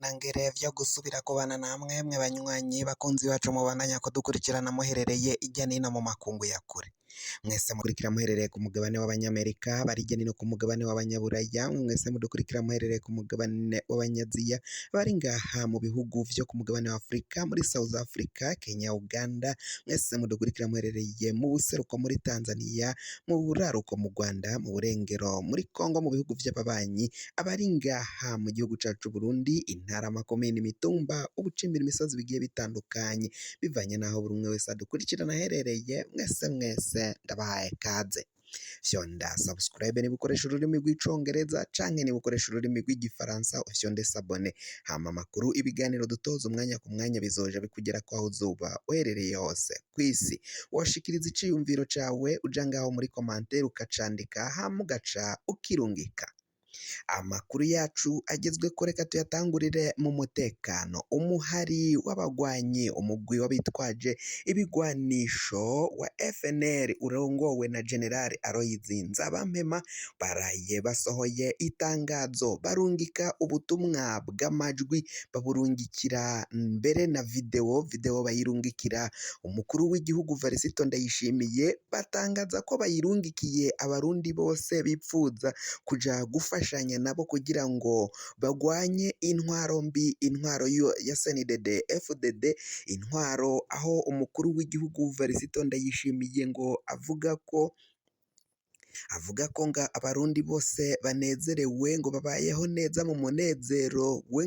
Nangere vyo gusubira kubana namwe mwe banywanyi bakunzi bacu mubandanya kudukurikirana muherereye irya nino mu makungu ya kure. Mwese mukurikira muherereye ku mugabane w'abanyamerika, bari irya nino ku mugabane w'abanyaburaya, mwese mudukurikira muherereye ku mugabane w'abanyaziya, bari ngaha mu bihugu vyo ku mugabane wa Afrika, muri South Africa, Kenya, Uganda, mwese mudukurikira muherereye mu buseruko muri Tanzania, mu buraruko mu Rwanda, mu burengero muri Kongo, mu bihugu vy'ababanyi, abari ngaha mu gihugu cacu Burundi, intara, amakomine, imitumba, ubucimbira, imisozi bigiye bitandukanye, bivanye naho buri umwe wese adukurikirana aherereye, mwese ndabahaye kaze. Fyonda subscribe niba ukoresha ururimi rw'icongereza canke niba ukoresha ururimi rw'igifaransa ufyonde sabone, hama amakuru, ibiganiro dutoza umwanya ku mwanya bizoja bikugera ko aho uzoba uherereye hose kw'isi. Washikiriza iciyumviro cawe uja ngaho muri commentaire ukacandika, hama ugaca ukirungika. Amakuru yacu agezweko reka tuyatangurire mu mutekano. Umuhari w'abagwanyi, umugwi w'abitwaje ibigwanisho wa FNL urongowe na General Aloys Nzabampema baraye basohoye itangazo barungika ubutumwa bw'amajwi, baburungikira mbere na video bayirungikira umukuru w'igihugu Varisito Ndayishimiye, batangaza ko bayirungikiye abarundi bose bipfuza kuja gufashanya nabo kugira ngo bagwanye intwaro mbi, intwaro ya CNDD FDD, intwaro aho umukuru w'igihugu Varisito Ndayishimiye ngo avuga ko nga abarundi bose banezerewe, ngo babayeho neza mu munezero, we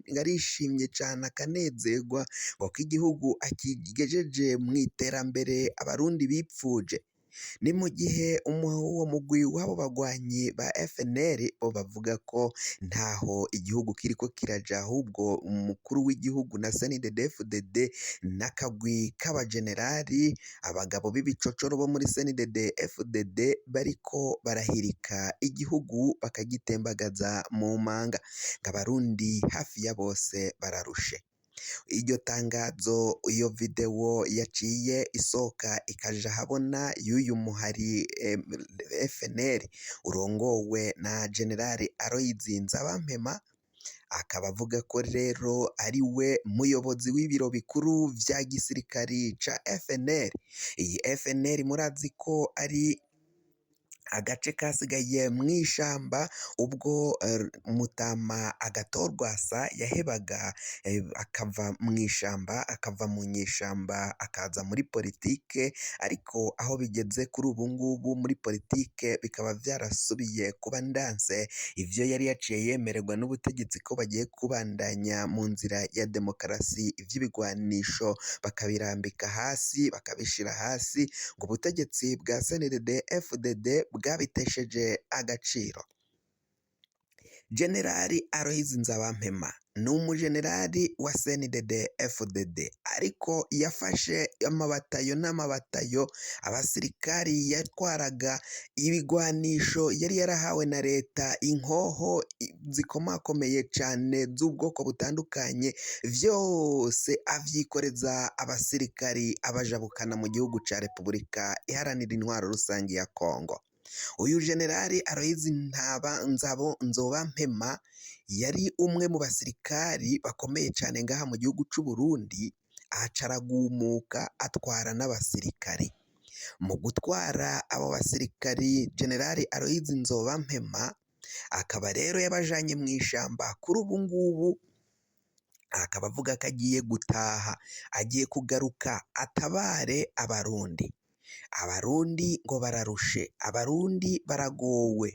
ngarishimye cane akanezerwa ngo ko igihugu akigejeje mu iterambere abarundi bipfuje. Ni mu gihe uwo mugwi w'abo bagwanyi ba FNL bo bavuga ko ntaho igihugu kiriko kiraja, ahubwo umukuru w'igihugu na CNDD FDD n'akagwi k'abajenerali, abagabo b'ibicocoro bo muri CNDD FDD bariko barahirika igihugu bakagitembagaza mu manga, ng'abarundi hafi ya bose bararushe. Iryo tangazo, iyo video yaciye isoka ikaja habona y'uyu muhari FNL urongowe na General Aloys Nzabampema, akaba avuga ko rero ari we muyobozi w'ibiro bikuru vya gisirikari ca FNL. Iyi FNL murazi ko ari agace kasigaye mw'ishamba ubwo Mutama Agathon yahebaga akava mw'ishamba, akava mu nyeshamba akaza muri politike, ariko aho bigeze kuri ubu ngubu muri politike bikaba vyarasubiye kuba ndanse. Ivyo yari yaciye yemererwa n'ubutegetsi ko bagiye kubandanya mu nzira ya demokarasi, ivy'ibigwanisho bakabirambika hasi, bakabishira hasi, ngo ubutegetsi bwa CNDD FDD bwabitesheje agaciro. Generali Aloys Nzabampema ni umujenerali wa CNDD FDD, ariko yafashe n'amabatayo abasirikari yatwaraga ibigwanisho yari yarahawe na leta, inkoho zikomakomeye cane z'ubwoko butandukanye, vyose avyikoreza abasirikari abajabukana mu gihugu ca Repubulika Iharanira Intwaro Rusangi ya Kongo. Uyu Generali Aloys Nzabampema yari umwe mu basirikari bakomeye cane ngaha mu gihugu c'u Burundi, aca aragumuka atwara n'abasirikari. Mu gutwara abo basirikari, Generali Aloys Nzabampema akaba rero yabajanye mw'ishamba. Kuri ubu ngubu akaba avuga ko agiye gutaha, agiye kugaruka atabare abarundi. Abarundi ngo bararushe, abarundi baragowe,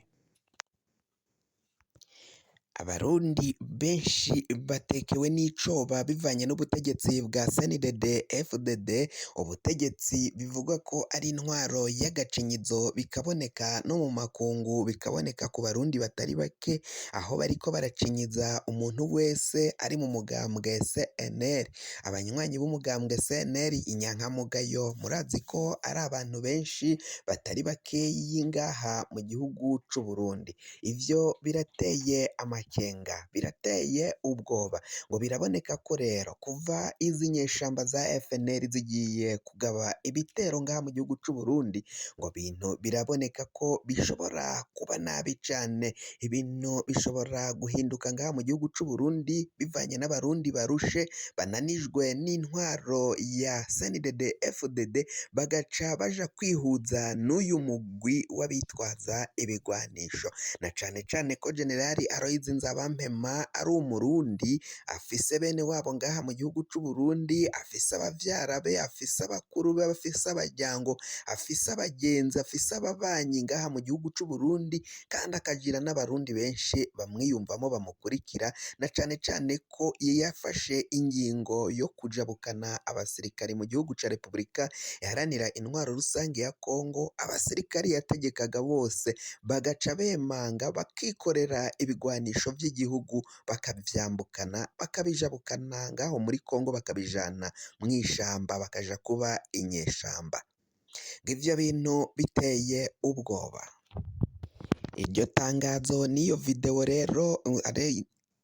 abarundi benshi batekewe n'icoba bivanye n'ubutegetsi bwa CNDD FDD, ubutegetsi bivugwa ko ari intwaro y'agacinyizo, bikaboneka no mu makungu, bikaboneka ku barundi batari bake, aho bariko baracinyiza umuntu wese ari mu mugambwe CNL. Abanywanyi b'umugambwe CNL inyankamugayo, murazi ko ari abantu benshi batari bakeyi ngaha mu gihugu c'u Burundi. Ivyo birateye amakenga amakenga, birateye ubwoba, ngo biraboneka ko rero kuva izi nyeshamba za FNL zigiye kugaba ibitero ngaha mu gihugu c'u Burundi, ngo ibintu biraboneka ko bishobora kuba nabi cane, ibintu bishobora guhinduka ngaha mu gihugu c'u Burundi bivanye n'abarundi barushe, bananijwe n'intwaro ya CNDD FDD, bagaca baja kwihuza n'uyu mugwi w'abitwaza ibigwanisho, na cane cane ko Generali Aloys Nzabampema ari umurundi, afise bene wabo ngaha mu gihugu c'u Burundi, afise abavyara be, afise abakuru be, afise abaryango, afise abagenzi, afise ababanyi ngaha mu gihugu c'u Burundi, kandi akagira n'abarundi benshi bamwiyumvamo bamukurikira, na cane cane ko yafashe ingingo yo kujabukana abasirikari mu gihugu ca Repubulika iharanira intwaro rusange ya Kongo, abasirikari yategekaga bose bagaca bemanga bakikorera ibigwanisho vy'igihugu, bakavyambukana bakabijabukana ngaho muri Kongo, bakabijana mw'ishamba bakaja kuba inyeshamba, ng'ivyo bintu biteye ubwoba. Iryo tangazo n'iyo video rero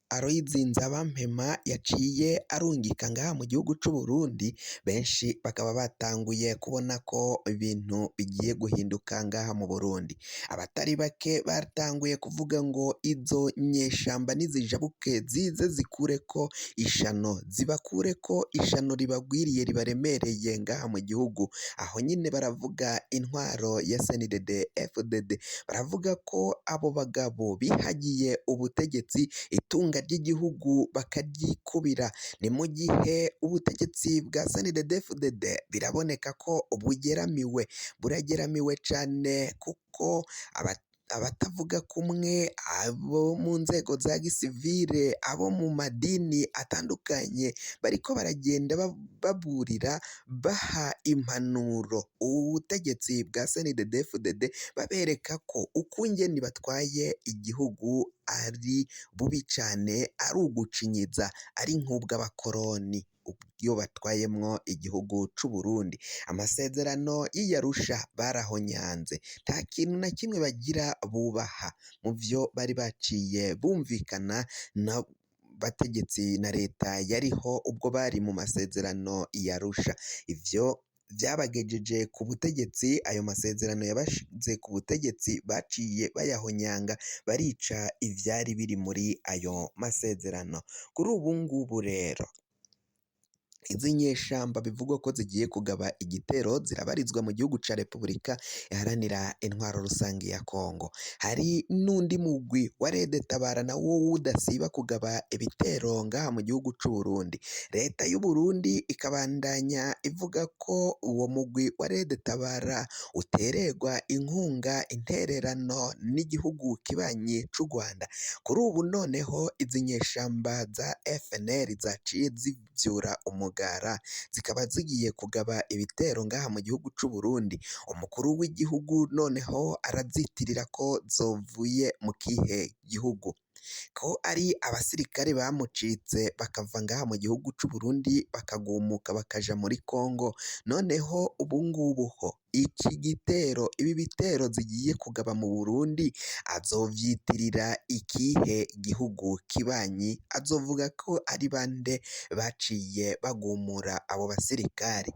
Aloys Nzabampema yaciye arungika ngaha mu gihugu c'u Burundi, benshi bakaba batanguye kubona ko ibintu bigiye guhinduka ngaha mu Burundi, abatari bake batanguye kuvuga ngo izo nyeshamba nizijabuke zize zikureko ishano, zibakureko ishano ribagwiriye ribaremereye ngaha mu gihugu, aho nyine baravuga intwaro ya CNDD FDD, baravuga ko abo bagabo bihagiye ubutegetsi, itunga ry'igihugu bakaryikubira, ni mu gihe ubutegetsi bwa CNDD FDD biraboneka ko burageramiwe cane, kuko abatavuga kumwe, abo mu nzego za gisivile, abo mu madini atandukanye, bariko baragenda baburira, baha impanuro ubutegetsi bwa CNDD FDD, babereka ko ukungene batwaye igihugu ari bubi cane, ari ugucinyiza, ari nk'ubw'abakoroni iyo batwayemwo igihugu c'u Burundi. Amasezerano y'i Arusha barahonyanze, nta kintu na kimwe bagira bubaha mu vyo bari baciye bumvikana na bategetsi na leta yariho ubwo bari mu masezerano y'i Arusha, ivyo vyabagejeje ku butegetsi, ayo masezerano yabashize ku butegetsi baciye bayahonyanga, barica ivyari biri muri ayo masezerano. Kuri ubu ngubu rero izi nyeshamba bivugwa ko zigiye kugaba igitero zirabarizwa mu gihugu ca Repubulika iharanira intwaro rusange ya Kongo. Hari n'undi mugwi wa Red Tabara nawo udasiba kugaba ibitero ngaha mu gihugu c'u Burundi. Leta y'u Burundi ikabandanya ivuga ko uwo mugwi wa Red Tabara utererwa inkunga, intererano n'igihugu kibanyi c'u Rwanda. Kuri ubu noneho izi nyeshamba za FNL zaciye zivyura umugara, zikaba zigiye kugaba ibitero ngaha mu gihugu c'u Burundi. Umukuru w'igihugu noneho arazitirira ko zovuye mu kihe gihugu, ko ari abasirikare bamucitse bakava ngaha mu gihugu c'u Burundi bakagumuka bakaja muri Kongo, noneho ubu ngubu ho iki gitero, ibi bitero zigiye kugaba mu Burundi azovyitirira ikihe gihugu kibanyi, azovuga ko ari bande baciye bagumura abo basirikari.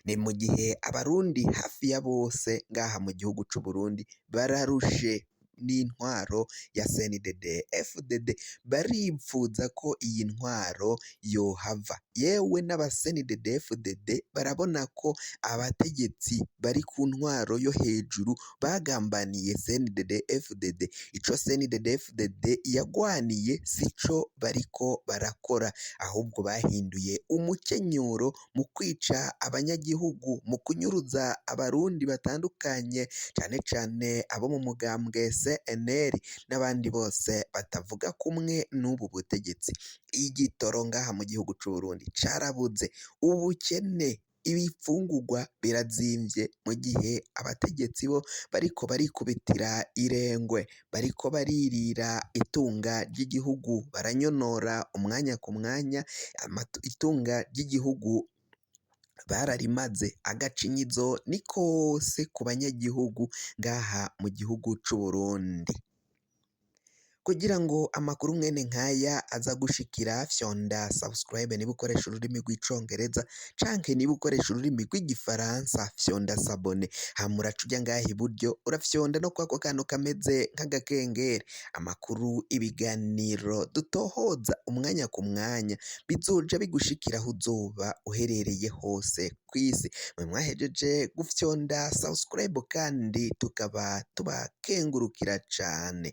Ni mu gihe abarundi hafi ya bose ngaha mu gihugu c'u Burundi bararushe n'intwaro ya CNDD FDD, baripfuza ko iyi ntwaro yohava, yewe n'aba CNDD FDD barabona ko abategetsi bari ku ntwaro yo hejuru bagambaniye CNDD FDD, ico CNDD FDD yagwaniye sico bariko barakora, ahubwo bahinduye umukenyuro mu kwica abanyagihugu, mu kunyuruza abarundi batandukanye, cane cane abo mu mugambwe CNL n'abandi bose batavuga kumwe n'ubu butegetsi. Igitoro ngaha mu gihugu c'u Burundi carabuze, ubukene, ibifungurwa birazimvye, mu gihe abategetsi bo bariko barikubitira irengwe, bariko baririra itunga ry'igihugu, baranyonora umwanya ku mwanya, itunga ry'igihugu bararimaze, agacinyizo ni kose ku banyagihugu ngaha mu gihugu c'u Burundi. kugira ngo amakuru mwene nkaya aza gushikira fyonda subscribe niba ukoresha ururimi rw'icongereza canke niba ukoresha ururimi rw'igifaransa fyonda sabone hama uraca uja ngaha iburyo urafyonda no kwako kantu kameze nk'agakengeri amakuru ibiganiro dutohoza umwanya ku mwanya bizoja bigushikira aho uzoba uherereye hose kw'isi mwe mwahejeje gufyonda subscribe kandi tukaba tubakengurukira cane.